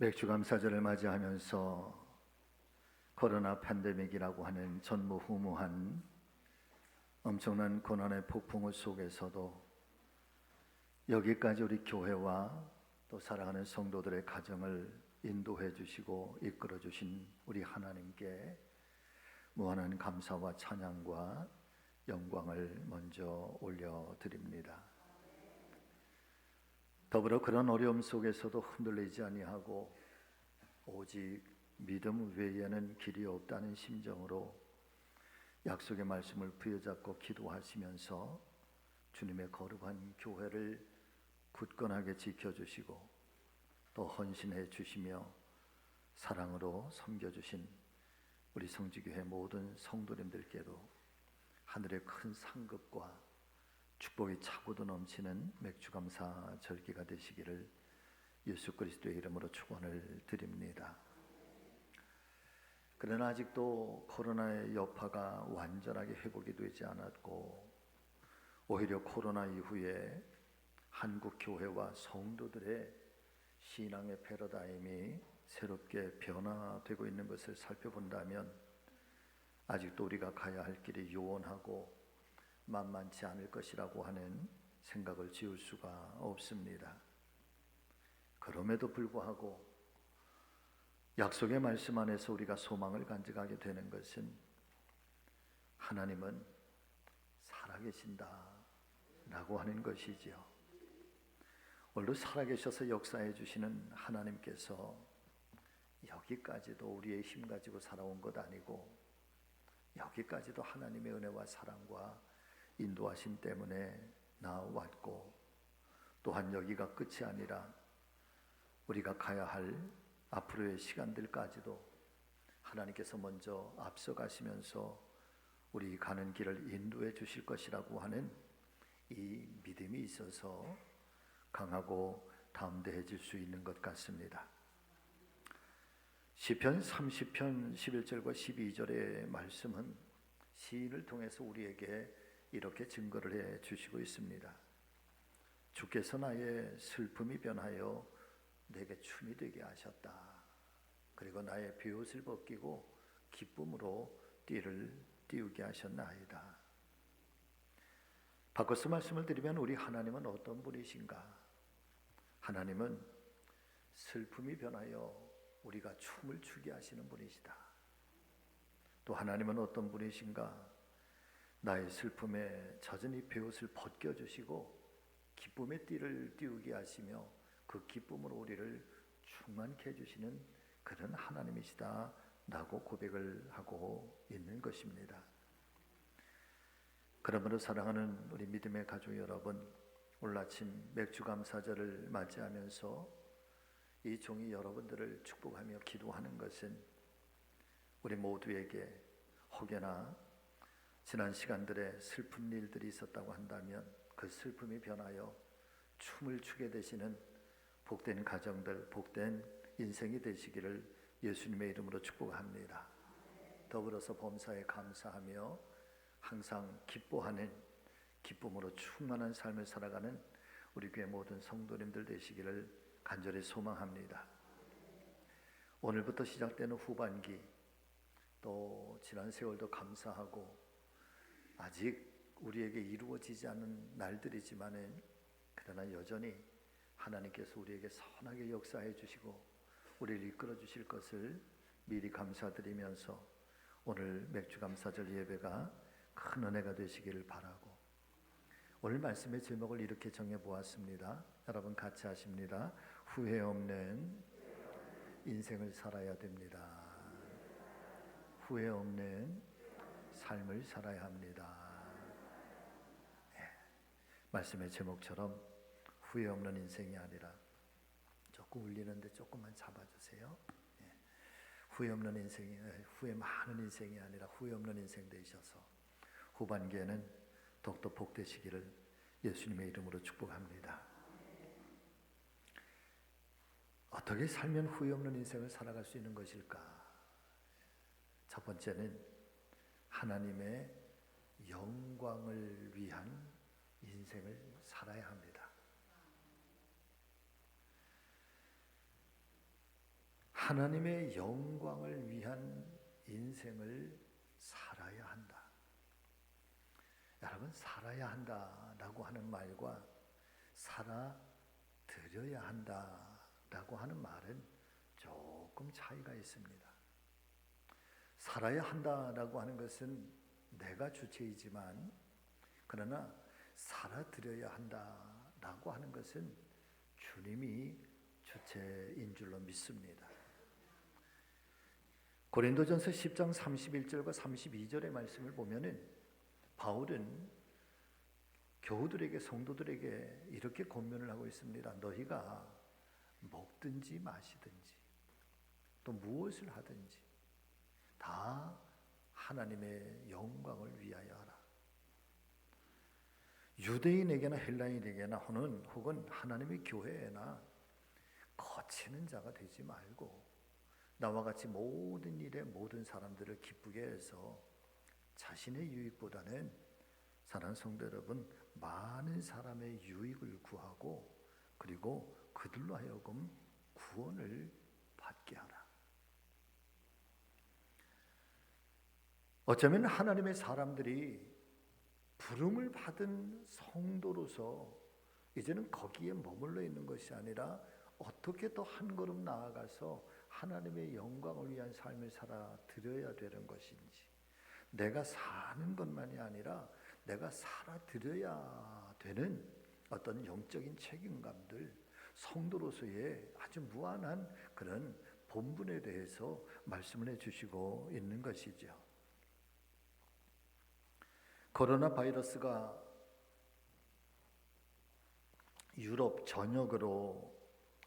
맥주 감사절을 맞이하면서 코로나 팬데믹이라고 하는 전무후무한 엄청난 고난의 폭풍우 속에서도 여기까지 우리 교회와 또 사랑하는 성도들의 가정을 인도해 주시고 이끌어 주신 우리 하나님께 무한한 감사와 찬양과 영광을 먼저 올려드립니다. 더불어 그런 어려움 속에서도 흔들리지 아니하고 오직 믿음 외에는 길이 없다는 심정으로 약속의 말씀을 부여잡고 기도하시면서 주님의 거룩한 교회를 굳건하게 지켜주시고 또 헌신해 주시며 사랑으로 섬겨주신 우리 성지교회 모든 성도님들께도 하늘의 큰 상급과 축복이 차고도 넘치는 맥주감사 절기가 되시기를 예수 그리스도의 이름으로 축원을 드립니다. 그러나 아직도 코로나의 여파가 완전하게 회복이 되지 않았고 오히려 코로나 이후에 한국 교회와 성도들의 신앙의 패러다임이 새롭게 변화되고 있는 것을 살펴본다면 아직도 우리가 가야 할 길이 요원하고 만만치 않을 것이라고 하는 생각을 지울 수가 없습니다. 그럼에도 불구하고 약속의 말씀 안에서 우리가 소망을 간직하게 되는 것은 하나님은 살아계신다 라고 하는 것이지요. 오늘도 살아계셔서 역사해 주시는 하나님께서 여기까지도 우리의 힘 가지고 살아온 것 아니고 여기까지도 하나님의 은혜와 사랑과 인도하심 때문에 나왔고 또한 여기가 끝이 아니라 우리가 가야 할 앞으로의 시간들까지도 하나님께서 먼저 앞서가시면서 우리 가는 길을 인도해 주실 것이라고 하는 이 믿음이 있어서 강하고 담대해질 수 있는 것 같습니다. 시편 30편 11절과 12절의 말씀은 시인을 통해서 우리에게 이렇게 증거를 해 주시고 있습니다. 주께서 나의 슬픔이 변하여 내게 춤이 되게 하셨다. 그리고 나의 베옷을 벗기고 기쁨으로 띠를 띄우게 하셨나이다. 바꿔서 말씀을 드리면 우리 하나님은 어떤 분이신가? 하나님은 슬픔이 변하여 우리가 춤을 추게 하시는 분이시다. 또 하나님은 어떤 분이신가? 나의 슬픔에 젖은 이 베옷을 벗겨주시고 기쁨의 띠를 띄우게 하시며 그 기쁨으로 우리를 충만케 해주시는 그런 하나님이시다 라고 고백을 하고 있는 것입니다. 그러므로 사랑하는 우리 믿음의 가족 여러분, 오늘 아침 맥주감사절을 맞이하면서 이 종이 여러분들을 축복하며 기도하는 것은 우리 모두에게 혹여나 지난 시간들에 슬픈 일들이 있었다고 한다면 그 슬픔이 변하여 춤을 추게 되시는 복된 가정들, 복된 인생이 되시기를 예수님의 이름으로 축복합니다. 더불어서 범사에 감사하며 항상 기뻐하는 기쁨으로 충만한 삶을 살아가는 우리 교회 모든 성도님들 되시기를 간절히 소망합니다. 오늘부터 시작되는 후반기 또 지난 세월도 감사하고 아직 우리에게 이루어지지 않은 날들이지만은 그러나 여전히 하나님께서 우리에게 선하게 역사해 주시고 우리를 이끌어 주실 것을 미리 감사드리면서 오늘 맥주감사절 예배가 큰 은혜가 되시기를 바라고 오늘 말씀의 제목을 이렇게 정해 보았습니다. 여러분 같이 하십니다. 후회 없는 인생을 살아야 됩니다. 후회 없는 삶을 살아야 합니다. 네. 말씀의 제목처럼 후회 없는 인생이 아니라 조금 울리는데 조금만 잡아주세요. 네. 후회 없는 인생이 후회 많은 인생이 아니라 후회 없는 인생 되셔서 후반기에는 더욱더 복되시기를 예수님의 이름으로 축복합니다. 어떻게 살면 후회 없는 인생을 살아갈 수 있는 것일까? 첫 번째는 하나님의 영광을 위한 인생을 살아야 합니다. 하나님의 영광을 위한 인생을 살아야 한다. 여러분, 살아야 한다라고 하는 말과 살아드려야 한다라고 하는 말은 조금 차이가 있습니다. 살아야 한다라고 하는 것은 내가 주체이지만, 그러나 살아드려야 한다라고 하는 것은 주님이 주체인 줄로 믿습니다. 고린도전서 10장 31절과 32절의 말씀을 보면은 바울은 교우들에게, 성도들에게 이렇게 권면을 하고 있습니다. 너희가 먹든지 마시든지 또 무엇을 하든지 다 하나님의 영광을 위하여 하라. 유대인에게나 헬라인에게나 혹은 하나님의 교회에나 거치는 자가 되지 말고 나와 같이 모든 일에 모든 사람들을 기쁘게 해서 자신의 유익보다는, 사랑하는 성도 여러분, 많은 사람의 유익을 구하고 그리고 그들로 하여금 구원을 받게 하라. 어쩌면 하나님의 사람들이 부름을 받은 성도로서 이제는 거기에 머물러 있는 것이 아니라 어떻게 더 한 걸음 나아가서 하나님의 영광을 위한 삶을 살아드려야 되는 것인지, 내가 사는 것만이 아니라 내가 살아드려야 되는 어떤 영적인 책임감들, 성도로서의 아주 무한한 그런 본분에 대해서 말씀을 해주시고 있는 것이죠. 코로나 바이러스가 유럽 전역으로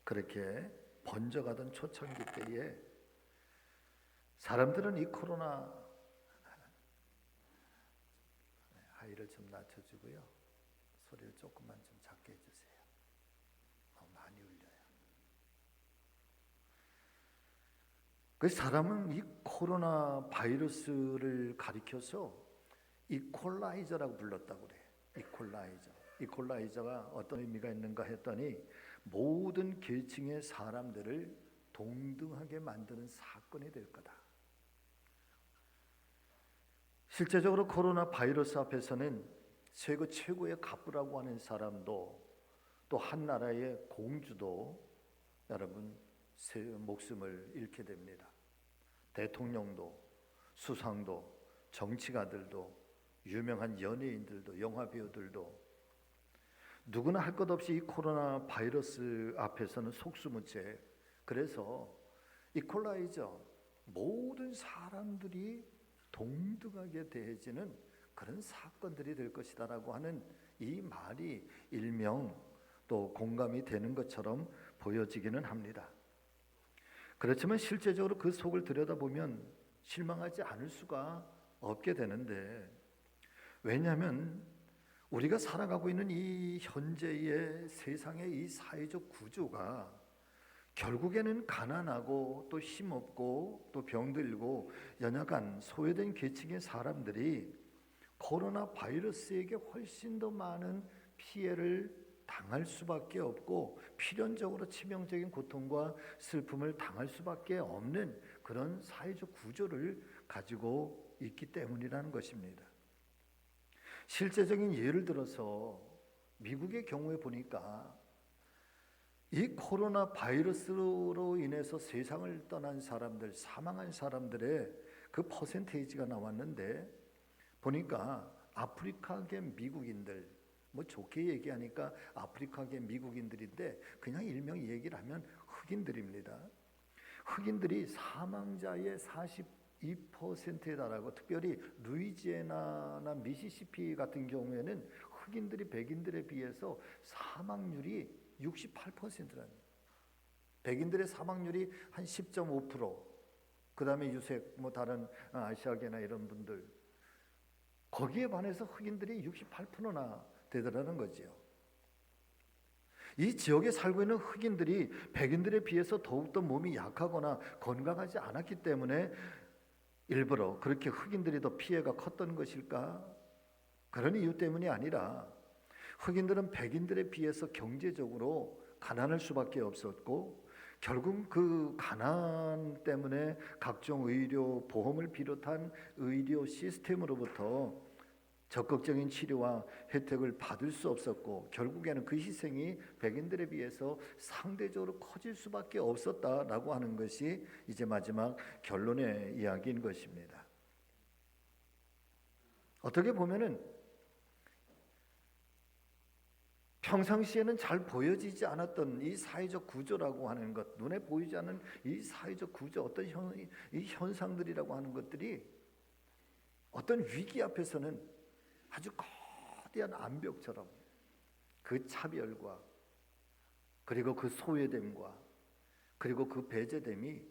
그렇게 번져가던 초창기 때에 사람들은 이 코로나, 하이를 좀 낮춰주고요, 소리를 조금만 좀 작게 해주세요. 너무 많이 울려요. 그 사람은 이 코로나 바이러스를 가리켜서 이퀄라이저라고 불렀다고 그래요. 이퀄라이저가 어떤 의미가 있는가 했더니 모든 계층의 사람들을 동등하게 만드는 사건이 될 거다. 실제적으로 코로나 바이러스 앞에서는 세계 최고의 갑부라고 하는 사람도, 또 한 나라의 공주도 여러분 목숨을 잃게 됩니다. 대통령도, 수상도, 정치가들도, 유명한 연예인들도, 영화배우들도 누구나 할 것 없이 이 코로나 바이러스 앞에서는 속수무책. 그래서 이퀄라이저, 모든 사람들이 동등하게 대해지는 그런 사건들이 될 것이다라고 하는 이 말이 일명 또 공감이 되는 것처럼 보여지기는 합니다. 그렇지만 실제적으로 그 속을 들여다보면 실망하지 않을 수가 없게 되는데, 왜냐하면 우리가 살아가고 있는 이 현재의 세상의 이 사회적 구조가 결국에는 가난하고 또 힘없고 또 병들고 연약한 소외된 계층의 사람들이 코로나 바이러스에게 훨씬 더 많은 피해를 당할 수밖에 없고 필연적으로 치명적인 고통과 슬픔을 당할 수밖에 없는 그런 사회적 구조를 가지고 있기 때문이라는 것입니다. 실제적인 예를 들어서 미국의 경우에 보니까 이 코로나 바이러스로 인해서 세상을 떠난 사람들, 사망한 사람들의 그 퍼센테이지가 나왔는데, 보니까 아프리카계 미국인들, 뭐 좋게 얘기하니까 아프리카계 미국인들인데 그냥 일명 얘기를 하면 흑인들입니다. 흑인들이 사망자의 42%에 달하고, 특별히 루이지애나나 미시시피 같은 경우에는 흑인들이 백인들에 비해서 사망률이 68%라는, 백인들의 사망률이 한 10.5%, 그 다음에 유색, 뭐 다른 아시아계나 이런 분들, 거기에 반해서 흑인들이 68%나 되더라는 거지요. 이 지역에 살고 있는 흑인들이 백인들에 비해서 더욱더 몸이 약하거나 건강하지 않았기 때문에 일부러 그렇게 흑인들이 더 피해가 컸던 것일까? 그런 이유 때문이 아니라 흑인들은 백인들에 비해서 경제적으로 가난할 수밖에 없었고, 결국 그 가난 때문에 각종 의료 보험을 비롯한 의료 시스템으로부터 적극적인 치료와 혜택을 받을 수 없었고, 결국에는 그 희생이 백인들에 비해서 상대적으로 커질 수밖에 없었다라고 하는 것이 이제 마지막 결론의 이야기인 것입니다. 어떻게 보면은 평상시에는 잘 보여지지 않았던 이 사회적 구조라고 하는 것, 눈에 보이지 않는 이 사회적 구조, 어떤 이 현상들이라고 하는 것들이 어떤 위기 앞에서는 아주 거대한 암벽처럼 그 차별과 그리고 그 소외됨과 그리고 그 배제됨이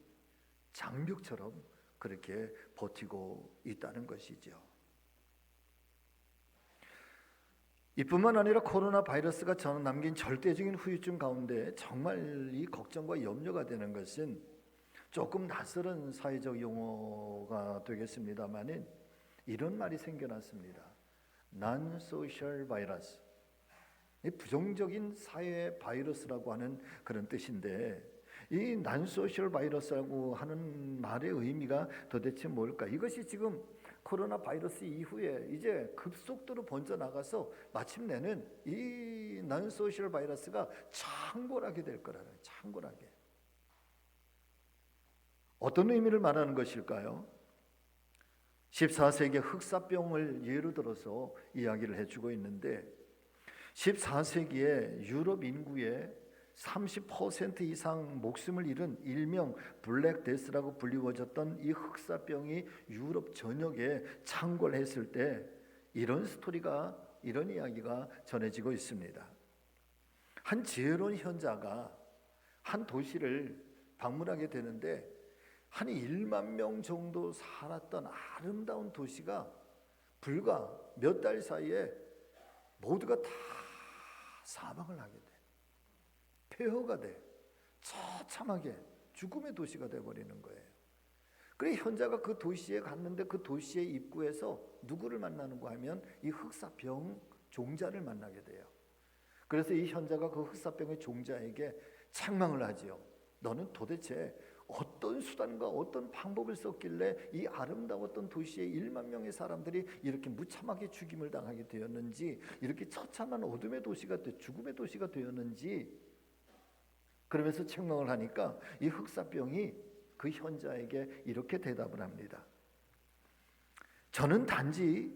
장벽처럼 그렇게 버티고 있다는 것이죠. 이뿐만 아니라 코로나 바이러스가 저는 남긴 절대적인 후유증 가운데 정말 이 걱정과 염려가 되는 것은, 조금 낯설은 사회적 용어가 되겠습니다만은 이런 말이 생겨났습니다. non-social virus, 부정적인 사회 바이러스라고 하는 그런 뜻인데, 이 non-social 바이러스라고 하는 말의 의미가 도대체 뭘까? 이것이 지금 코로나 바이러스 이후에 이제 급속도로 번져나가서 마침내는 이 non-social 바이러스가 창궐하게 될 거라는, 창궐하게. 어떤 의미를 말하는 것일까요? 14세기 흑사병을 예로 들어서 이야기를 해주고 있는데, 14세기에 유럽 인구의 30% 이상 목숨을 잃은 일명 블랙데스라고 불리워졌던 이 흑사병이 유럽 전역에 창궐했을 때 이런 스토리가, 이런 이야기가 전해지고 있습니다. 한 지혜로운 현자가 한 도시를 방문하게 되는데, 한 1만 명 정도 살았던 아름다운 도시가 불과 몇 달 사이에 모두가 다 사망을 하게 돼. 폐허가 돼. 처참하게 죽음의 도시가 돼버리는 거예요. 그래 현자가 그 도시에 갔는데, 그 도시의 입구에서 누구를 만나는가 하면 이 흑사병 종자를 만나게 돼요. 그래서 이 현자가 그 흑사병의 종자에게 책망을 하지요. 너는 도대체 어떤 수단과 어떤 방법을 썼길래 이 아름다웠던 도시의 1만 명의 사람들이 이렇게 무참하게 죽임을 당하게 되었는지, 이렇게 처참한 어둠의 도시가, 죽음의 도시가 되었는지, 그러면서 책망을 하니까 이 흑사병이 그 현자에게 이렇게 대답을 합니다. 저는 단지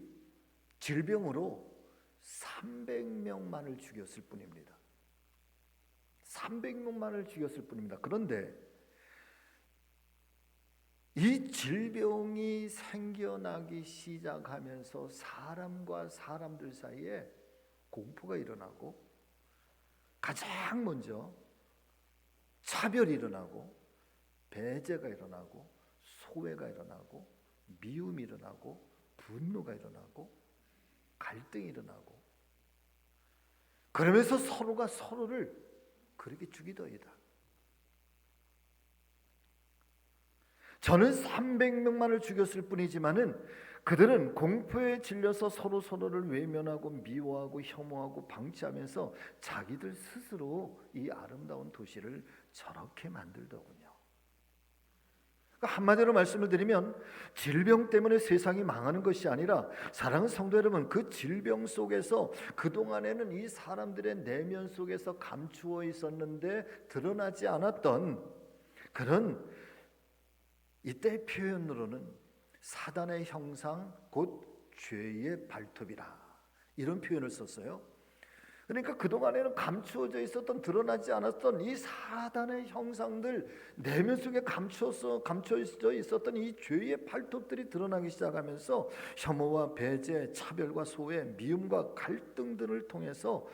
질병으로 300명만을 죽였을 뿐입니다. 300명만을 죽였을 뿐입니다. 그런데 이 질병이 생겨나기 시작하면서 사람과 사람들 사이에 공포가 일어나고, 가장 먼저 차별이 일어나고, 배제가 일어나고, 소외가 일어나고, 미움이 일어나고, 분노가 일어나고, 갈등이 일어나고, 그러면서 서로가 서로를 그렇게 죽이더이다. 저는 300명만을 죽였을 뿐이지만은 그들은 공포에 질려서 서로를 외면하고 미워하고 혐오하고 방치하면서 자기들 스스로 이 아름다운 도시를 저렇게 만들더군요. 그러니까 한마디로 말씀을 드리면, 질병 때문에 세상이 망하는 것이 아니라, 사랑하는 성도 여러분, 그 질병 속에서 그동안에는 이 사람들의 내면 속에서 감추어 있었는데 드러나지 않았던 그런, 이때 표현으로는 사단의 형상 곧 죄의 발톱이라, 이런 표현을 썼어요. 그러니까 그동안에는 감추어져 있었던, 드러나지 않았던 이 사단의 형상들, 내면 속에 감춰져 있었던 이 죄의 발톱들이 드러나기 시작하면서 혐오와 배제, 차별과 소외, 미움과 갈등 등을 통해서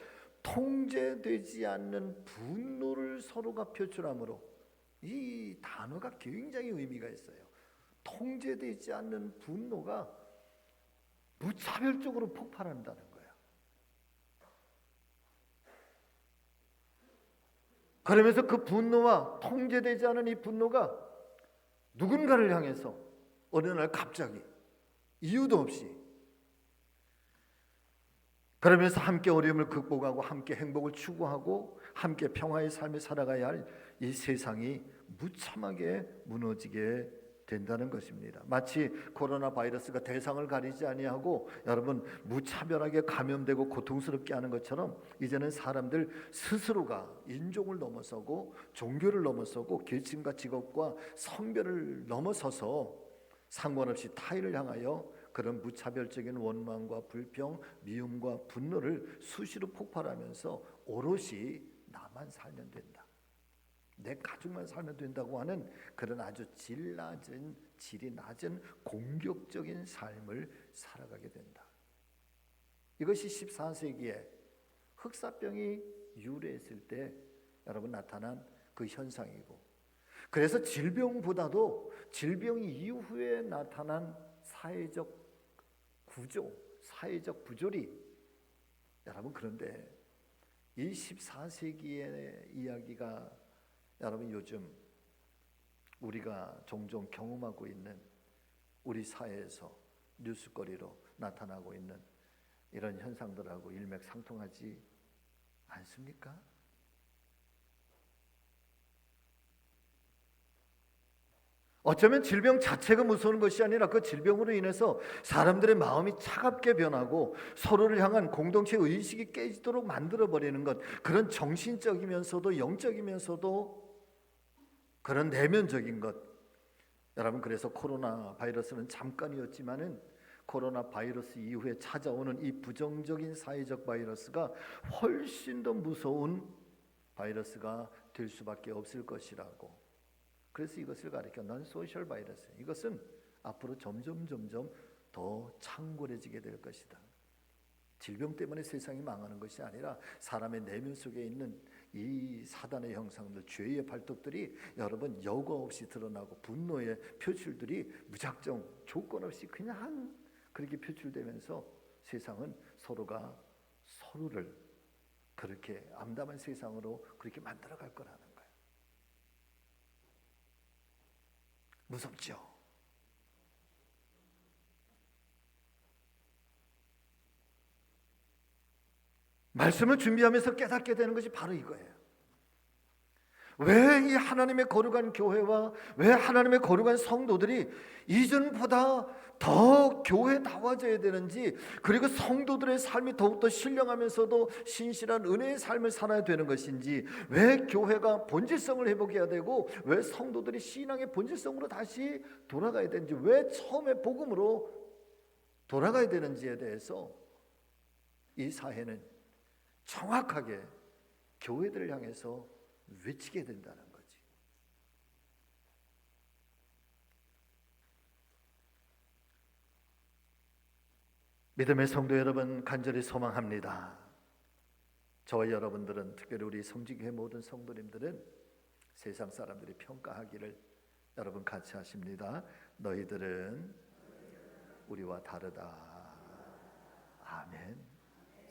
통제되지 않는 분노를 서로가 표출함으로, 이 단어가 굉장히 의미가 있어요. 통제되지 않는 분노가 무차별적으로 폭발한다는 거예요. 그러면서 그 분노와 통제되지 않은 이 분노가 누군가를 향해서 어느 날 갑자기 이유도 없이, 그러면서 함께 어려움을 극복하고 함께 행복을 추구하고 함께 평화의 삶을 살아가야 할 이 세상이 무참하게 무너지게 된다는 것입니다. 마치 코로나 바이러스가 대상을 가리지 아니하고 여러분 무차별하게 감염되고 고통스럽게 하는 것처럼 이제는 사람들 스스로가 인종을 넘어서고 종교를 넘어서고 계층과 직업과 성별을 넘어서서 상관없이 타인을 향하여 그런 무차별적인 원망과 불평, 미움과 분노를 수시로 폭발하면서 오롯이 나만 살면 된다, 내 가족만 살면 된다고 하는 그런 아주 질이 낮은 공격적인 삶을 살아가게 된다. 이것이 14세기에 흑사병이 유래했을 때 여러분 나타난 그 현상이고, 그래서 질병보다도 질병 이후에 나타난 사회적 구조, 사회적 부조리, 여러분 그런데 이 14세기의 이야기가 여러분 요즘 우리가 종종 경험하고 있는 우리 사회에서 뉴스거리로 나타나고 있는 이런 현상들하고 일맥상통하지 않습니까? 어쩌면 질병 자체가 무서운 것이 아니라 그 질병으로 인해서 사람들의 마음이 차갑게 변하고 서로를 향한 공동체 의식이 깨지도록 만들어버리는 것, 그런 정신적이면서도 영적이면서도 그런 내면적인 것. 여러분 그래서 코로나 바이러스는 잠깐이었지만은 코로나 바이러스 이후에 찾아오는 이 부정적인 사회적 바이러스가 훨씬 더 무서운 바이러스가 될 수밖에 없을 것이라고. 그래서 이것을 가리켜 넌 소셜 바이러스, 이것은 앞으로 점점 더 창궐해지게 될 것이다. 질병 때문에 세상이 망하는 것이 아니라 사람의 내면 속에 있는 이 사단의 형상들, 죄의 발톱들이 여러분 여과 없이 드러나고 분노의 표출들이 무작정 조건 없이 그냥 그렇게 표출되면서 세상은 서로가 서로를 그렇게 암담한 세상으로 그렇게 만들어갈 거라는 거예요. 무섭죠? 말씀을 준비하면서 깨닫게 되는 것이 바로 이거예요. 왜 이 하나님의 거룩한 교회와 왜 하나님의 거룩한 성도들이 이전보다 더 교회다워져야 되는지, 그리고 성도들의 삶이 더욱더 신령하면서도 신실한 은혜의 삶을 살아야 되는 것인지, 왜 교회가 본질성을 회복해야 되고 왜 성도들이 신앙의 본질성으로 다시 돌아가야 되는지, 왜 처음에 복음으로 돌아가야 되는지에 대해서 이 사회는 정확하게 교회들을 향해서 외치게 된다는 거지. 믿음의 성도 여러분, 간절히 소망합니다. 저와 여러분들은, 특별히 우리 성지교회 모든 성도님들은 세상 사람들이 평가하기를 여러분 같이 하십니다. 너희들은 우리와 다르다. 아멘.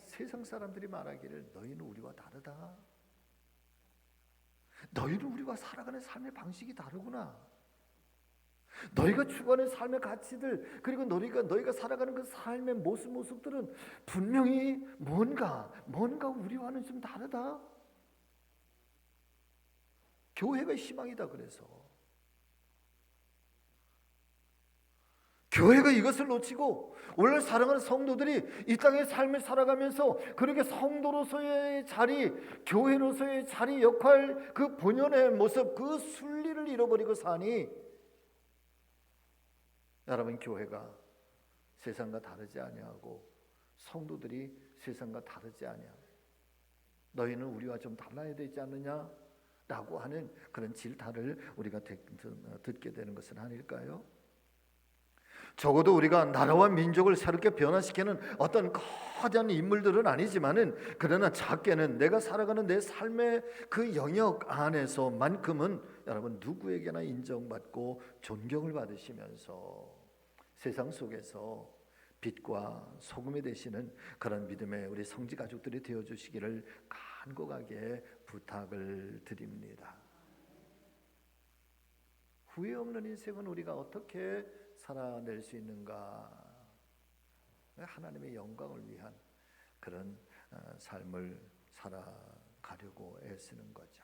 세상 사람들이 말하기를 너희는 우리와 다르다. 너희는 우리와 살아가는 삶의 방식이 다르구나. 너희가 추구하는 삶의 가치들, 그리고 너희가 살아가는 그 삶의 모습들은 분명히 뭔가 우리와는 좀 다르다. 교회가 희망이다. 그래서 교회가 이것을 놓치고 오늘 사랑하는 성도들이 이 땅의 삶을 살아가면서 그렇게 성도로서의 자리, 교회로서의 자리, 역할, 그 본연의 모습, 그 순리를 잃어버리고 사니, 여러분 교회가 세상과 다르지 아니하고 성도들이 세상과 다르지 아니하고 너희는 우리와 좀 달라야 되지 않느냐? 라고 하는 그런 질타를 우리가 듣게 되는 것은 아닐까요? 적어도 우리가 나라와 민족을 새롭게 변화시키는 어떤 거대한 인물들은 아니지만은, 그러나 작게는 내가 살아가는 내 삶의 그 영역 안에서만큼은 여러분 누구에게나 인정받고 존경을 받으시면서 세상 속에서 빛과 소금이 되시는 그런 믿음의 우리 성지 가족들이 되어 주시기를 간곡하게 부탁을 드립니다. 후회 없는 인생은 우리가 어떻게 살아낼 수 있는가? 하나님의 영광을 위한 그런 삶을 가려고 애쓰는 거죠.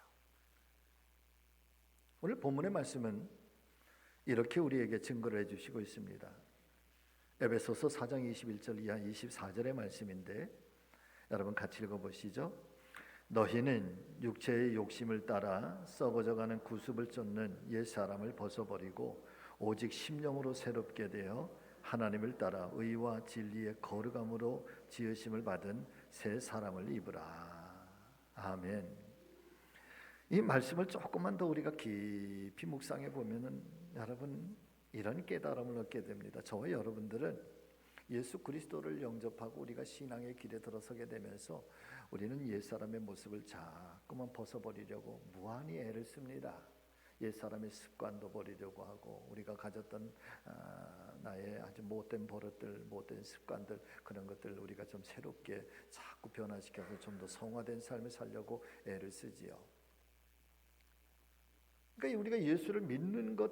오늘 본문의 말씀은 이렇게 우리에게 증거를 해주시고 있습니다. 에베소서 4장 21절 이하 24절의 말씀인데 여러분 같이 읽어보시죠. 너희는 육체의 욕심을 따라 썩어져가는 구습을 쫓는 옛사람을 벗어버리고 오직 심령으로 새롭게 되어 하나님을 따라 의와 진리의 거룩함으로 지으심을 받은 새 사람을 입으라. 아멘. 이 말씀을 조금만 더 우리가 깊이 묵상해 보면은 여러분 이런 깨달음을 얻게 됩니다. 저와 여러분들은 예수 그리스도를 영접하고 우리가 신앙의 길에 들어서게 되면서 우리는 옛사람의 모습을 자꾸만 벗어버리려고 무한히 애를 씁니다. 옛사람의 습관도 버리려고 하고 우리가 가졌던 나의 아주 못된 버릇들, 못된 습관들 그런 것들 우리가 좀 새롭게 자꾸 변화시켜서 좀 더 성화된 삶을 살려고 애를 쓰지요. 그러니까 우리가 예수를 믿는 것,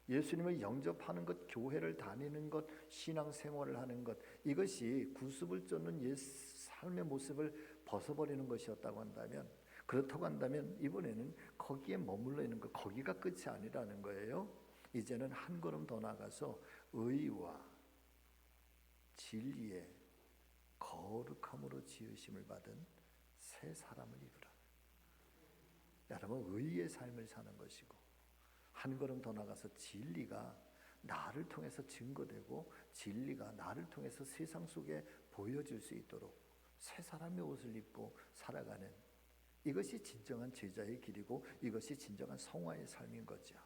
예수님을 영접하는 것, 교회를 다니는 것, 신앙생활을 하는 것 이것이 구습을 쫓는 옛 삶의 모습을 벗어버리는 것이었다고 한다면 그렇다고 한다면 이번에는 거기에 머물러 있는 것, 거기가 끝이 아니라는 거예요. 이제는 한 걸음 더 나가서 의와 진리의 거룩함으로 지으심을 받은 새 사람을 입으라. 여러분 의의 삶을 사는 것이고 한 걸음 더 나가서 진리가 나를 통해서 증거되고 진리가 나를 통해서 세상 속에 보여질 수 있도록 새 사람의 옷을 입고 살아가는 이것이 진정한 제자의 길이고 이것이 진정한 성화의 삶인 거죠.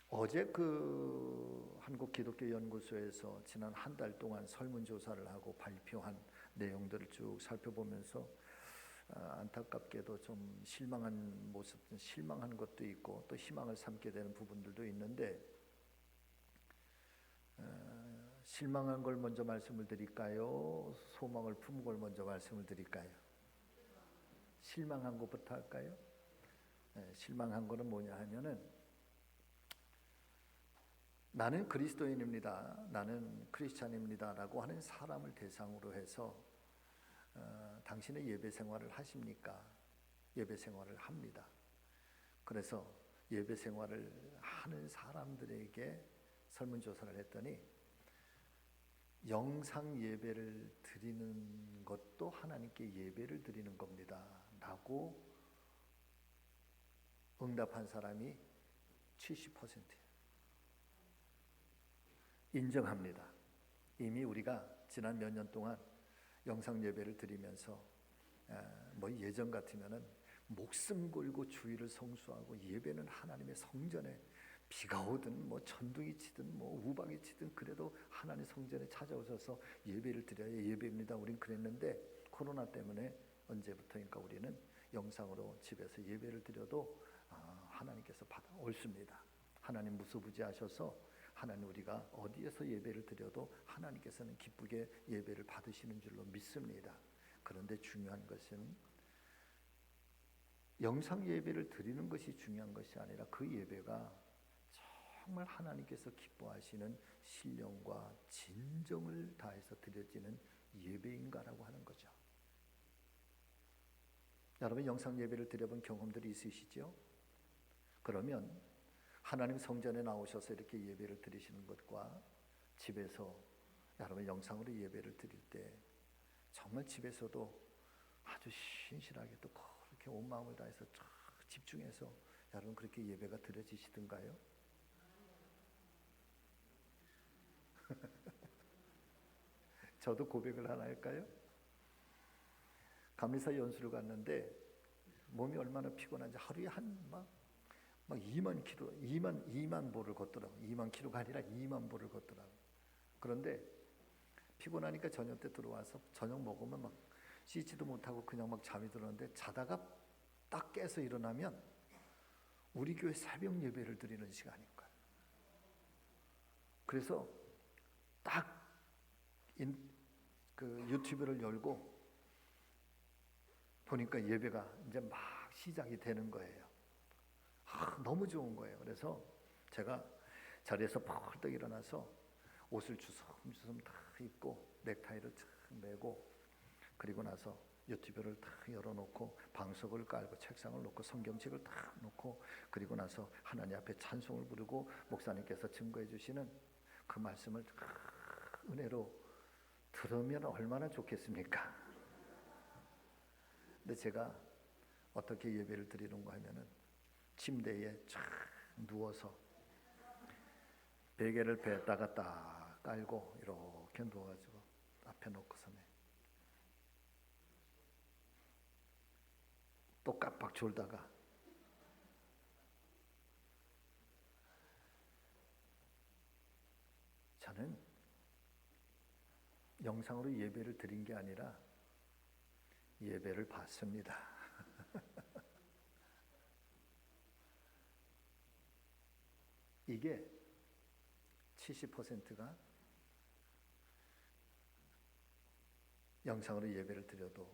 어제 한국기독교연구소에서 지난 한 달 동안 설문조사를 하고 발표한 내용들을 쭉 살펴보면서 안타깝게도 좀 실망한 모습, 실망한 것도 있고 또 희망을 삼게 되는 부분들도 있는데 실망한 걸 먼저 말씀을 드릴까요? 소망을 품은 걸 먼저 말씀을 드릴까요? 실망한 것부터 할까요? 실망한 거는 뭐냐 하면은 나는 그리스도인입니다. 나는 크리스찬입니다. 라고 하는 사람을 대상으로 해서 당신의 예배 생활을 하십니까? 예배 생활을 합니다. 그래서 예배 생활을 하는 사람들에게 설문조사를 했더니 영상 예배를 드리는 것도 하나님께 예배를 드리는 겁니다. 라고 응답한 사람이 70%예요. 인정합니다. 이미 우리가 지난 몇 년 동안 영상 예배를 드리면서 뭐 예전 같으면은 목숨 걸고 주일을 성수하고 예배는 하나님의 성전에 비가 오든 뭐 천둥이 치든 뭐 우박이 치든 그래도 하나님 성전에 찾아오셔서 예배를 드려야 예배입니다. 우린 그랬는데 코로나 때문에 언제부터인가 우리는 영상으로 집에서 예배를 드려도 하나님께서 받아 옳습니다. 하나님 무소부지하셔서 하나님 우리가 어디에서 예배를 드려도 하나님께서는 기쁘게 예배를 받으시는 줄로 믿습니다. 그런데 중요한 것은 영상 예배를 드리는 것이 중요한 것이 아니라 그 예배가 정말 하나님께서 기뻐하시는 신령과 진정을 다해서 드려지는 예배인가라고 하는 거죠. 여러분 영상 예배를 드려본 경험들이 있으시죠? 그러면 하나님 성전에 나오셔서 이렇게 예배를 드리시는 것과 집에서 여러분 영상으로 예배를 드릴 때 정말 집에서도 아주 신실하게 또 그렇게 온 마음을 다해서 집중해서 여러분 그렇게 예배가 드려지시던가요? 저도 고백을 하나 할까요? 감리사 연수를 갔는데 몸이 얼마나 피곤한지 하루에 막 2만 킬로, 2만 보를 걷더라고. 2만 킬로가 아니라 2만 보를 걷더라고. 그런데 피곤하니까 저녁 때 들어와서 저녁 먹으면 막 씻지도 못하고 그냥 막 잠이 들었는데 자다가 딱 깨서 일어나면 우리 교회 새벽 예배를 드리는 시간인 거야. 그래서 딱 유튜브를 열고 보니까 예배가 이제 막 시작이 되는 거예요. 너무 좋은 거예요. 그래서 제가 자리에서 벌떡 일어나서 옷을 주섬주섬 다 입고 넥타이를 탁 매고, 그리고 나서 유튜브를 다 열어놓고 방석을 깔고 책상을 놓고 성경책을 다 놓고, 그리고 나서 하나님 앞에 찬송을 부르고 목사님께서 증거해 주시는 그 말씀을 은혜로 들으면 얼마나 좋겠습니까? 근데 제가 어떻게 예배를 드리는가 하면은 침대에 쫙 누워서 베개를 배에다가 딱 깔고 이렇게 누워가지고 앞에 놓고서는 또 깜빡 졸다가 저는 영상으로 예배를 드린 게 아니라 예배를 받습니다. 이게 70%가 영상으로 예배를 드려도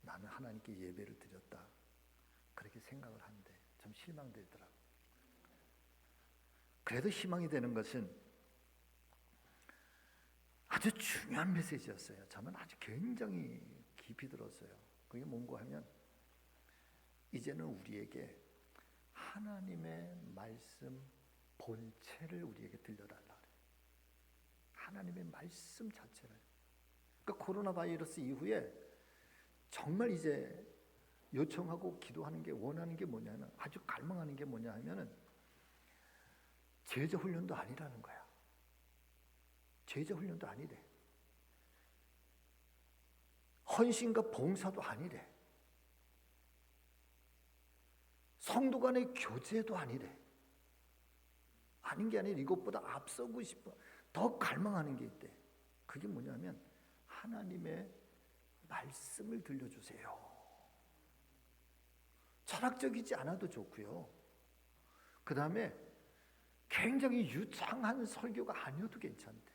나는 하나님께 예배를 드렸다, 그렇게 생각을 하는데 좀 실망되더라고요. 그래도 희망이 되는 것은 아주 중요한 메시지였어요. 저는 아주 굉장히 깊이 들었어요. 그게 뭔가 하면 이제는 우리에게 하나님의 말씀 본체를 우리에게 들려달라 그래요. 하나님의 말씀 자체를. 그러니까 코로나 바이러스 이후에 정말 이제 요청하고 기도하는 게, 원하는 게 뭐냐면, 아주 갈망하는 게 뭐냐 하면은 제자 훈련도 아니라는 거야. 제자 훈련도 아니래. 헌신과 봉사도 아니래. 성도 간의 교제도 아니래. 아닌 게 아니라 이것보다 앞서고 싶어, 더 갈망하는 게 있대. 그게 뭐냐면 하나님의 말씀을 들려주세요. 철학적이지 않아도 좋고요. 그 다음에 굉장히 유창한 설교가 아니어도 괜찮대.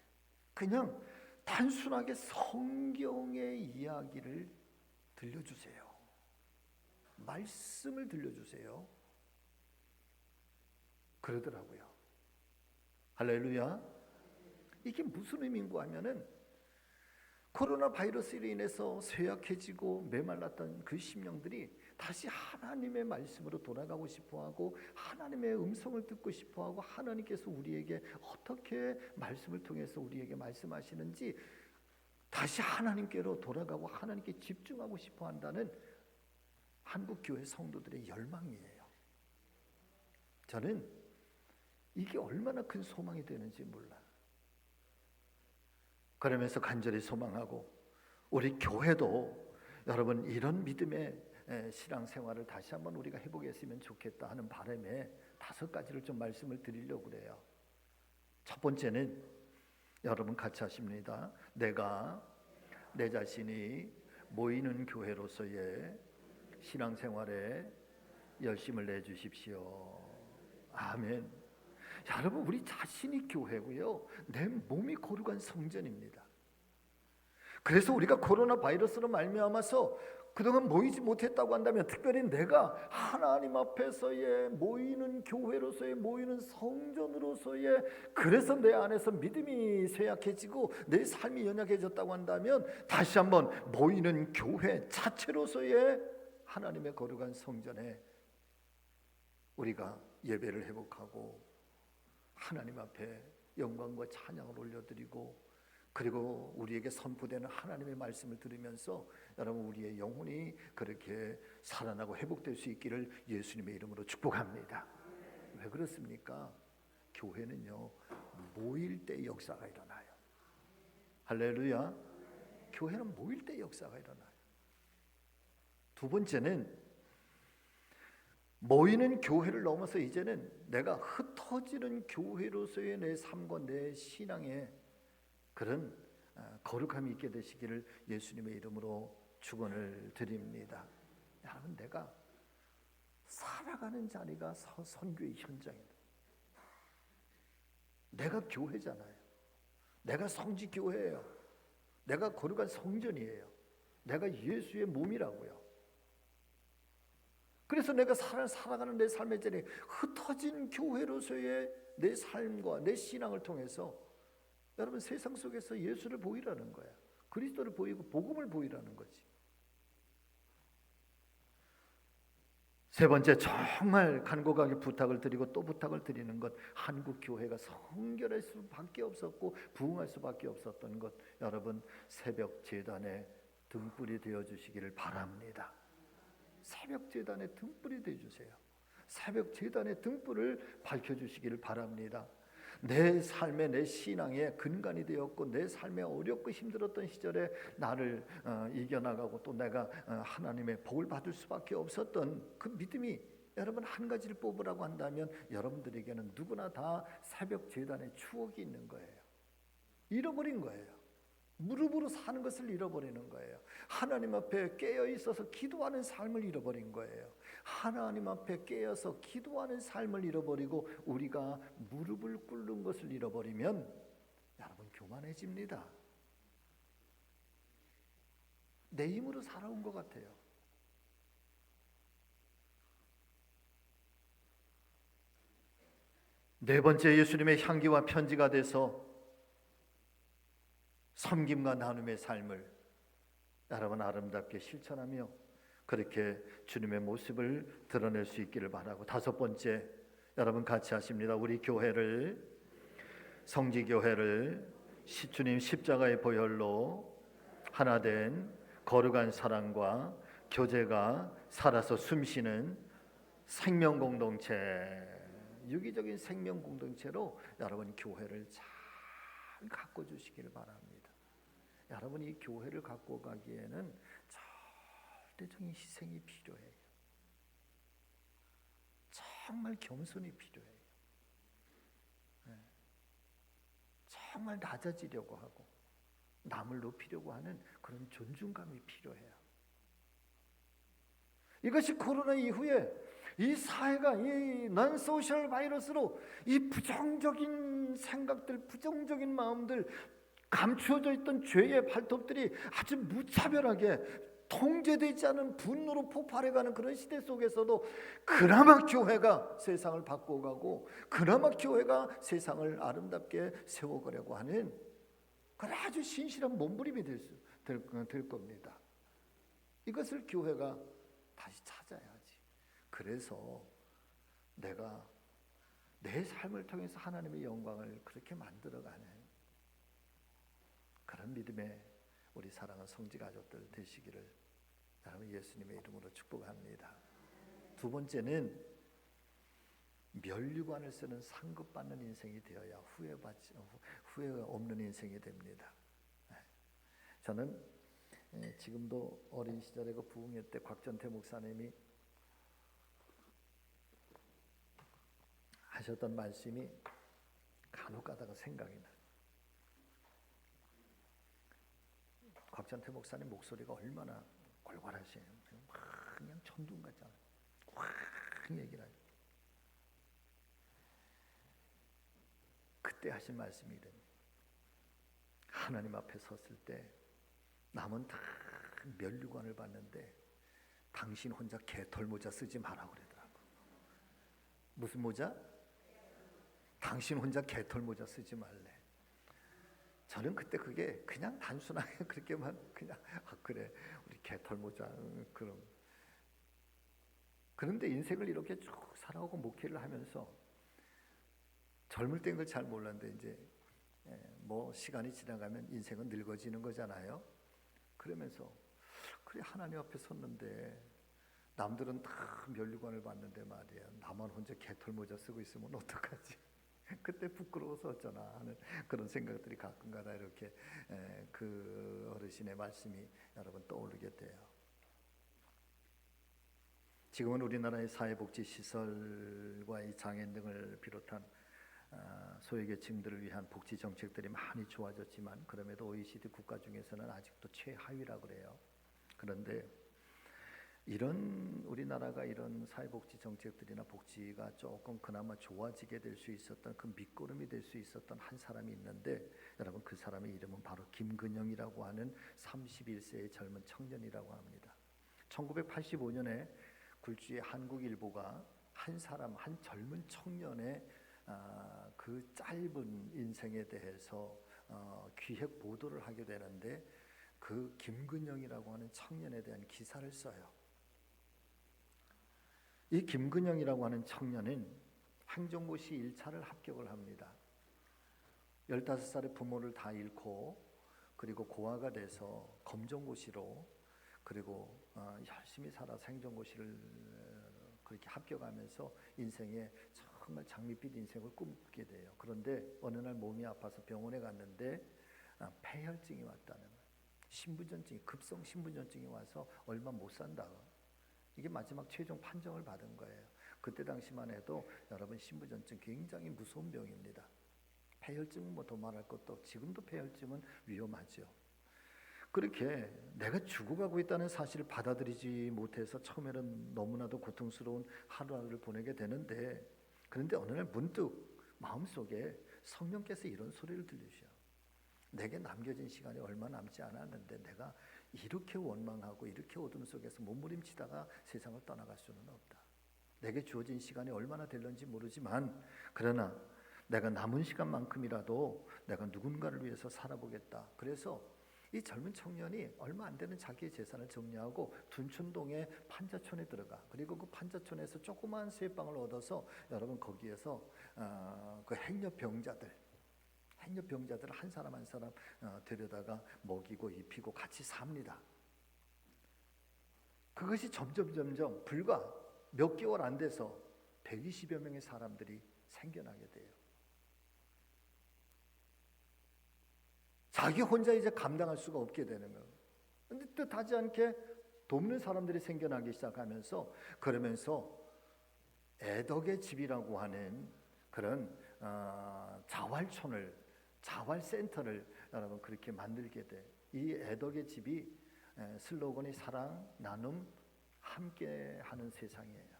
그냥 단순하게 성경의 이야기를 들려주세요. 말씀을 들려주세요. 그러더라고요. 할렐루야. 이게 무슨 의미인가 하면은 코로나 바이러스로 인해서 쇠약해지고 메말랐던 그 심령들이 다시 하나님의 말씀으로 돌아가고 싶어하고, 하나님의 음성을 듣고 싶어하고, 하나님께서 우리에게 어떻게 말씀을 통해서 우리에게 말씀하시는지 다시 하나님께로 돌아가고 하나님께 집중하고 싶어한다는 한국교회 성도들의 열망이에요. 저는 이게 얼마나 큰 소망이 되는지 몰라요. 그러면서 간절히 소망하고, 우리 교회도 여러분 이런 믿음의 신앙생활을 다시 한번 우리가 해보겠으면 좋겠다 하는 바람에 5가지를 좀 말씀을 드리려고 그래요. 첫 번째는 여러분 같이 하십니다. 내가 내 자신이 모이는 교회로서의 신앙생활에 열심을 내주십시오. 아멘. 여러분, 우리 자신이 교회고요, 내 몸이 거룩한 성전입니다. 그래서 우리가 코로나 바이러스로 말미암아서 그동안 모이지 못했다고 한다면, 특별히 내가 하나님 앞에서의 모이는 교회로서의, 모이는 성전으로서의, 그래서 내 안에서 믿음이 쇠약해지고 내 삶이 연약해졌다고 한다면, 다시 한번 모이는 교회 자체로서의 하나님의 거룩한 성전에 우리가 예배를 회복하고 하나님 앞에 영광과 찬양을 올려드리고, 그리고 우리에게 선포되는 하나님의 말씀을 들으면서 여러분 우리의 영혼이 그렇게 살아나고 회복될 수 있기를 예수님의 이름으로 축복합니다. 왜 그렇습니까? 교회는요, 모일 때 역사가 일어나요. 할렐루야. 교회는 모일 때 역사가 일어나요. 두 번째는 모이는 교회를 넘어서 이제는 내가 흩어지는 교회로서의 내 삶과 내 신앙에 그런 거룩함이 있게 되시기를 예수님의 이름으로 축원을 드립니다. 여러분, 내가 살아가는 자리가 선교의 현장입니다. 내가 교회잖아요. 내가 성지교회예요. 내가 거룩한 성전이에요. 내가 예수의 몸이라고요. 그래서 내가 살아가는 내 삶의 자리에 흩어진 교회로서의 내 삶과 내 신앙을 통해서 여러분 세상 속에서 예수를 보이라는 거야. 그리스도를 보이고 복음을 보이라는 거지. 세 번째, 정말 간곡하게 부탁을 드리고 또 부탁을 드리는 것, 한국 교회가 성결할 수밖에 없었고 부흥할 수밖에 없었던 것, 여러분 새벽 제단의 등불이 되어 주시기를 바랍니다. 새벽 제단의 등불이 되어 주세요. 새벽 제단의 등불을 밝혀 주시기를 바랍니다. 내 삶의 내 신앙의 근간이 되었고 내 삶에 어렵고 힘들었던 시절에 나를 이겨나가고 또 내가 하나님의 복을 받을 수밖에 없었던 그 믿음이, 여러분 한 가지를 뽑으라고 한다면 여러분들에게는 누구나 다 새벽 제단의 추억이 있는 거예요. 잃어버린 거예요. 무릎으로 사는 것을 잃어버리는 거예요. 하나님 앞에 깨어 있어서 기도하는 삶을 잃어버린 거예요. 하나님 앞에 깨어서 기도하는 삶을 잃어버리고 우리가 무릎을 꿇는 것을 잃어버리면 여러분 교만해집니다. 내 힘으로 살아온 것 같아요. 네 번째, 예수님의 향기와 편지가 돼서 섬김과 나눔의 삶을 여러분 아름답게 실천하며 그렇게 주님의 모습을 드러낼 수 있기를 바라고, 다섯 번째, 여러분 같이 하십니다. 우리 교회를, 성지교회를 주님 십자가의 보혈로 하나된 거룩한 사랑과 교제가 살아서 숨쉬는 생명 공동체, 유기적인 생명 공동체로 여러분 교회를 잘 갖고 주시기를 바랍니다. 여러분이 이 교회를 갖고 가기에는 절대적인 희생이 필요해요. 정말 겸손이 필요해요. 정말 낮아지려고 하고 남을 높이려고 하는 그런 존중감이 필요해요. 이것이 코로나 이후에 이 사회가 이 non-social 바이러스로 이 부정적인 생각들, 부정적인 마음들, 감추어져 있던 죄의 발톱들이 아주 무차별하게 통제되지 않은 분노로 폭발해가는 그런 시대 속에서도 그나마 교회가 세상을 바꿔가고 그나마 교회가 세상을 아름답게 세워가려고 하는 그런 아주 신실한 몸부림이 될 겁니다. 이것을 교회가 다시 찾아야지. 그래서 내가 내 삶을 통해서 하나님의 영광을 그렇게 만들어가는 그런 믿음의 우리 사랑하는 성지 가족들 되시기를 여러분 예수님의 이름으로 축복합니다. 두 번째는 면류관을 쓰는 상급받는 인생이 되어야 후회 없는 인생이 됩니다. 저는 지금도 어린 시절에 그 부흥회 때 곽전태 목사님이 하셨던 말씀이 간혹 가다가 생각이 나요. 곽전태 목사님 목소리가 얼마나 골골하시요. 그냥 천둥 같잖아요. 확 얘기를 하죠. 그때 하신 말씀이 이래. 하나님 앞에 섰을 때 남은 다 면류관을 받는데 당신 혼자 개털 모자 쓰지 마라 그러더라고. 무슨 모자? 당신 혼자 개털 모자 쓰지 말래. 저는 그때 그게 그냥 단순하게 그렇게만 그냥 그래 우리 개털 모자 그럼. 그런데 인생을 이렇게 쭉 살아오고 목회를 하면서 젊을 때인 걸 잘 몰랐는데 이제 뭐 시간이 지나가면 인생은 늙어지는 거잖아요. 그러면서 그래 하나님 앞에 섰는데 남들은 다 면류관을 받는데 말이야 나만 혼자 개털 모자 쓰고 있으면 어떡하지? 그때 부끄러워서 어쩌나 하는 그런 생각들이 가끔가다 이렇게 그 어르신의 말씀이 여러분 떠오르게 돼요. 지금은 우리나라의 사회복지시설과 이 장애인 등을 비롯한 소외계층들을 위한 복지 정책들이 많이 좋아졌지만 그럼에도 OECD 국가 중에서는 아직도 최하위라 그래요. 그런데 이런 우리나라가 이런 사회복지 정책들이나 복지가 조금 그나마 좋아지게 될 수 있었던 그 밑거름이 될 수 있었던 한 사람이 있는데 여러분 그 사람의 이름은 바로 김근영이라고 하는 31세의 젊은 청년이라고 합니다. 1985년에 굴주의 한국일보가 한 사람, 한 젊은 청년의 그 짧은 인생에 대해서 기획 보도를 하게 되는데 그 김근영이라고 하는 청년에 대한 기사를 써요. 이 김근영이라고 하는 청년은 행정고시 1차를 합격을 합니다. 15살에 부모를 다 잃고 그리고 고아가 돼서 검정고시로 그리고 열심히 살아서 행정고시를 그렇게 합격하면서 인생에 정말 장밋빛 인생을 꿈꾸게 돼요. 그런데 어느 날 몸이 아파서 병원에 갔는데 폐혈증이 왔다는 거예요. 신부전증이 급성 신부전증이 와서 얼마 못 산다. 이게 마지막 최종 판정을 받은 거예요. 그때 당시만 해도 여러분 신부전증 굉장히 무서운 병입니다. 폐혈증은 뭐 더 말할 것도 없고 지금도 폐혈증은 위험하죠. 그렇게 내가 죽어가고 있다는 사실을 받아들이지 못해서 처음에는 너무나도 고통스러운 하루하루를 보내게 되는데 그런데 어느 날 문득 마음속에 성령께서 이런 소리를 들리셔. 내게 남겨진 시간이 얼마 남지 않았는데 내가 이렇게 원망하고 이렇게 어둠 속에서 몸부림치다가 세상을 떠나갈 수는 없다. 내게 주어진 시간이 얼마나 될런지 모르지만 그러나 내가 남은 시간만큼이라도 내가 누군가를 위해서 살아보겠다. 그래서 이 젊은 청년이 얼마 안 되는 자기의 재산을 정리하고 둔촌동의 판자촌에 들어가. 그리고 그 판자촌에서 조그마한 쇠방을 얻어서 여러분 거기에서 그 행여병자들 한 사람 한 사람 데려다가 먹이고 입히고 같이 삽니다. 그것이 점점 불과 몇 개월 안 돼서 120여 명의 사람들이 생겨나게 돼요. 자기 혼자 이제 감당할 수가 없게 되는 거예요. 근데 뜻하지 않게 돕는 사람들이 생겨나기 시작하면서 그러면서 애덕의 집이라고 하는 그런 자활센터를 여러분 그렇게 만들게 돼. 이 애덕의 집이 슬로건이 사랑, 나눔, 함께하는 세상이에요.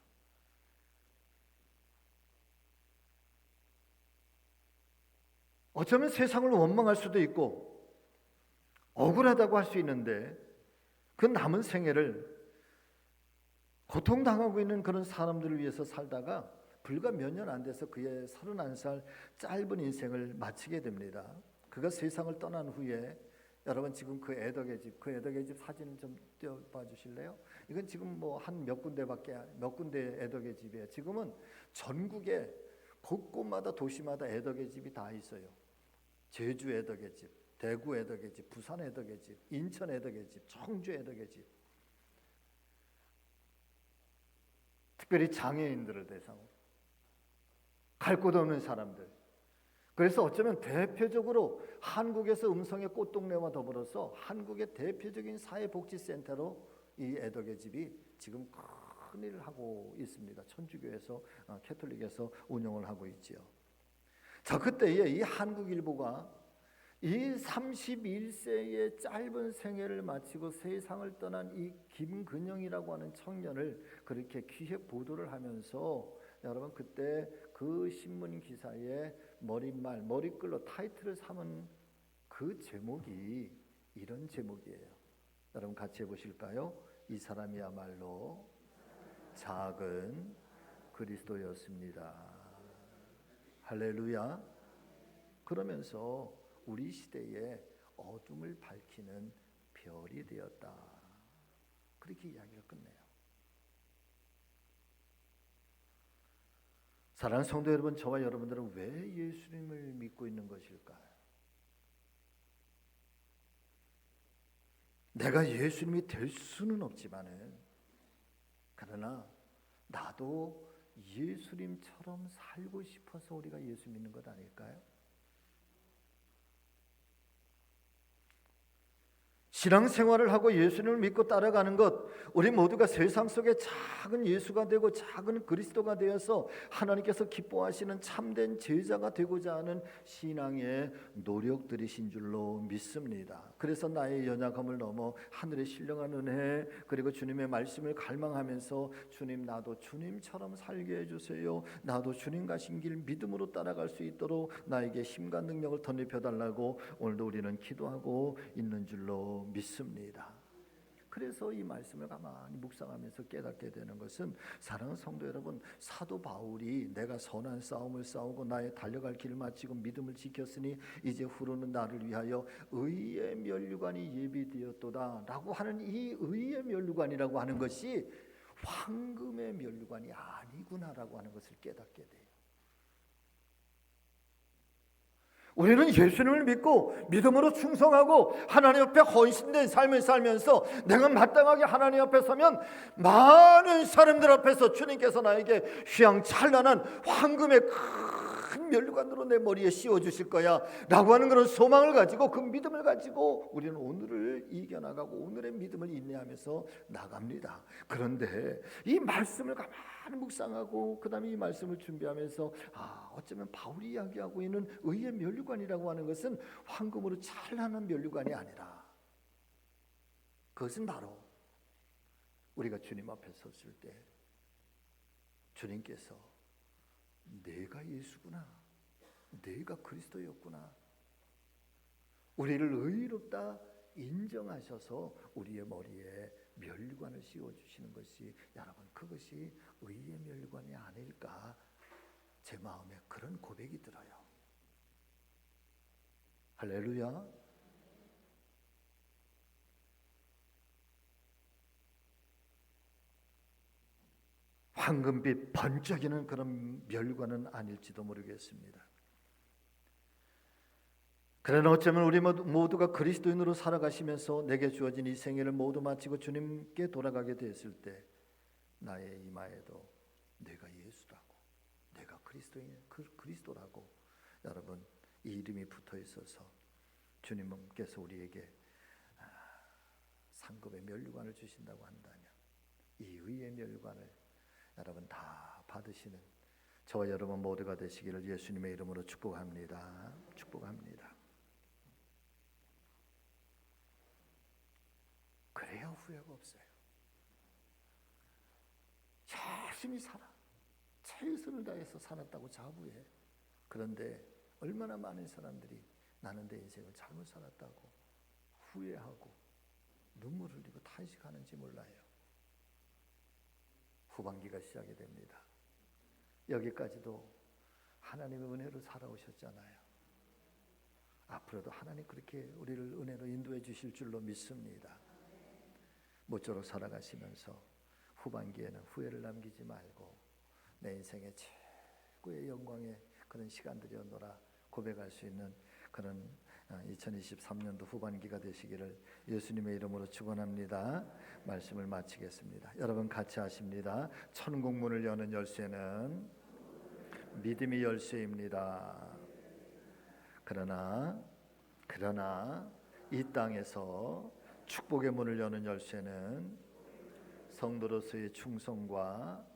어쩌면 세상을 원망할 수도 있고 억울하다고 할 수 있는데 그 남은 생애를 고통당하고 있는 그런 사람들을 위해서 살다가 불과 몇 년 안 돼서 그의 31살 짧은 인생을 마치게 됩니다. 그가 세상을 떠난 후에 여러분 지금 그 애덕의 집 사진 좀 띄워봐 주실래요? 이건 지금 뭐 한 몇 군데 애덕의 집이에요. 지금은 전국에 곳곳마다 도시마다 애덕의 집이 다 있어요. 제주 애덕의 집, 대구 애덕의 집, 부산 애덕의 집, 인천 애덕의 집, 청주 애덕의 집. 특별히 장애인들을 대상으로 갈 곳 없는 사람들. 그래서 어쩌면 대표적으로 한국에서 음성의 꽃동네와 더불어서 한국의 대표적인 사회복지센터로 이 애덕의 집이 지금 큰 일을 하고 있습니다. 천주교에서 캐톨릭에서 운영을 하고 있지요. 자, 그때에 이 한국일보가 이 31세의 짧은 생애를 마치고 세상을 떠난 이 김근영이라고 하는 청년을 그렇게 기획 보도를 하면서 여러분 그때 그 신문 기사에 머리글로 타이틀을 삼은 그 제목이 이런 제목이에요. 여러분 같이 해보실까요? 이 사람이야말로 작은 그리스도였습니다. 할렐루야. 그러면서 우리 시대에 어둠을 밝히는 별이 되었다. 그렇게 이야기를 끝내요. 사랑하는 성도 여러분, 저와 여러분들은 왜 예수님을 믿고 있는 것일까요? 내가 예수님이 될 수는 없지만은 그러나 나도 예수님처럼 살고 싶어서 우리가 예수 믿는 것 아닐까요? 신앙생활을 하고 예수님을 믿고 따라가는 것, 우리 모두가 세상 속에 작은 예수가 되고 작은 그리스도가 되어서 하나님께서 기뻐하시는 참된 제자가 되고자 하는 신앙의 노력들이신 줄로 믿습니다. 그래서 나의 연약함을 넘어 하늘의 신령한 은혜 그리고 주님의 말씀을 갈망하면서 주님, 나도 주님처럼 살게 해주세요. 나도 주님 가신 길 믿음으로 따라갈 수 있도록 나에게 힘과 능력을 덧입혀 달라고 오늘도 우리는 기도하고 있는 줄로 믿습니다. 그래서 이 말씀을 가만히 묵상하면서 깨닫게 되는 것은, 사랑하는 성도 여러분, 사도 바울이 내가 선한 싸움을 싸우고 나의 달려갈 길을 마치고 믿음을 지켰으니 이제 후로는 나를 위하여 의의 면류관이 예비되었도다 라고 하는, 이 의의 면류관이라고 하는 것이 황금의 면류관이 아니구나라고 하는 것을 깨닫게 돼요. 우리는 예수님을 믿고 믿음으로 충성하고 하나님 앞에 헌신된 삶을 살면서 내가 마땅하게 하나님 앞에 서면 많은 사람들 앞에서 주님께서 나에게 휘황찬란한 황금의 큰 면류관으로 내 머리에 씌워주실 거야 라고 하는 그런 소망을 가지고, 그 믿음을 가지고 우리는 오늘을 이겨나가고 오늘의 믿음을 인내하면서 나갑니다. 그런데 이 말씀을 가만히 묵상하고 그 다음에 이 말씀을 준비하면서, 어쩌면 바울이 이야기하고 있는 의의 면류관이라고 하는 것은 황금으로 찬란한 면류관이 아니라, 그것은 바로 우리가 주님 앞에 섰을 때 주님께서 내가 예수구나, 내가 그리스도였구나, 우리를 의롭다 인정하셔서 우리의 머리에 면류관을 씌워주시는 것이, 여러분, 그것이 의의 면류관이 아닐까, 제 마음에 그런 고백이 들어요. 할렐루야. 황금빛 번쩍이는 그런 면류관은 아닐지도 모르겠습니다. 그러나 어쩌면 우리 모두가 그리스도인으로 살아가시면서 내게 주어진 이 생애를 모두 마치고 주님께 돌아가게 됐을 때 나의 이마에도 내가 예수라고, 내가 그리스도라고 여러분 이 이름이 붙어 있어서 주님께서 우리에게 상급의 면류관을 주신다고 한다면, 이 의의 면류관을 여러분 다 받으시는 저와 여러분 모두가 되시기를 예수님의 이름으로 축복합니다. 축복합니다. 그래야 후회가 없어요. 열심히 살아, 최선을 다해서 살았다고 자부해. 그런데 얼마나 많은 사람들이 나는 내 인생을 잘못 살았다고 후회하고 눈물 흘리고 탄식하는지 몰라요. 후반기가 시작이 됩니다. 여기까지도 하나님의 은혜로 살아오셨잖아요. 앞으로도 하나님 그렇게 우리를 은혜로 인도해 주실 줄로 믿습니다. 모쪼록 살아가시면서 후반기에는 후회를 남기지 말고 내 인생의 최고의 영광의 그런 시간들이었노라 고백할 수 있는 그런 2023년도 후반기가 되시기를 예수님의 이름으로 축원합니다. 말씀을 마치겠습니다. 여러분 같이 하십니다. 천국 문을 여는 열쇠는 믿음이 열쇠입니다. 그러나 이 땅에서 축복의 문을 여는 열쇠는 성도로서의 충성과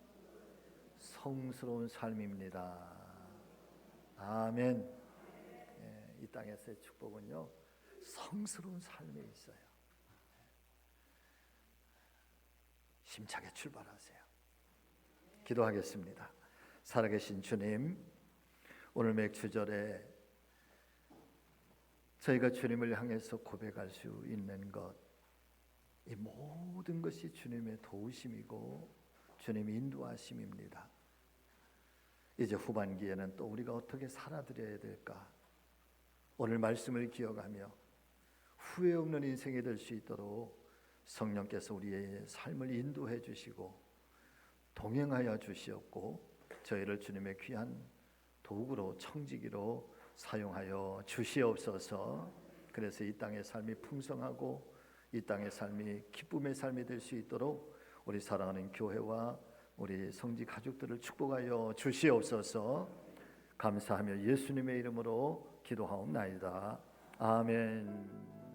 성스러운 삶입니다. 아멘. 이 땅에서의 축복은요, 성스러운 삶에 있어요. 힘차게 출발하세요. 기도하겠습니다. 살아계신 주님, 오늘 맥주절에 저희가 주님을 향해서 고백할 수 있는 것, 이 모든 것이 주님의 도우심이고 주님의 인도하심입니다. 이제 후반기에는 또 우리가 어떻게 살아드려야 될까? 오늘 말씀을 기억하며 후회 없는 인생이 될 수 있도록 성령께서 우리의 삶을 인도해 주시고 동행하여 주시옵고 저희를 주님의 귀한 도구로 청지기로 사용하여 주시옵소서. 그래서 이 땅의 삶이 풍성하고 이 땅의 삶이 기쁨의 삶이 될 수 있도록 우리 사랑하는 교회와 우리 성지 가족들을 축복하여 주시옵소서. 감사하며 예수님의 이름으로 기도하옵나이다. 아멘.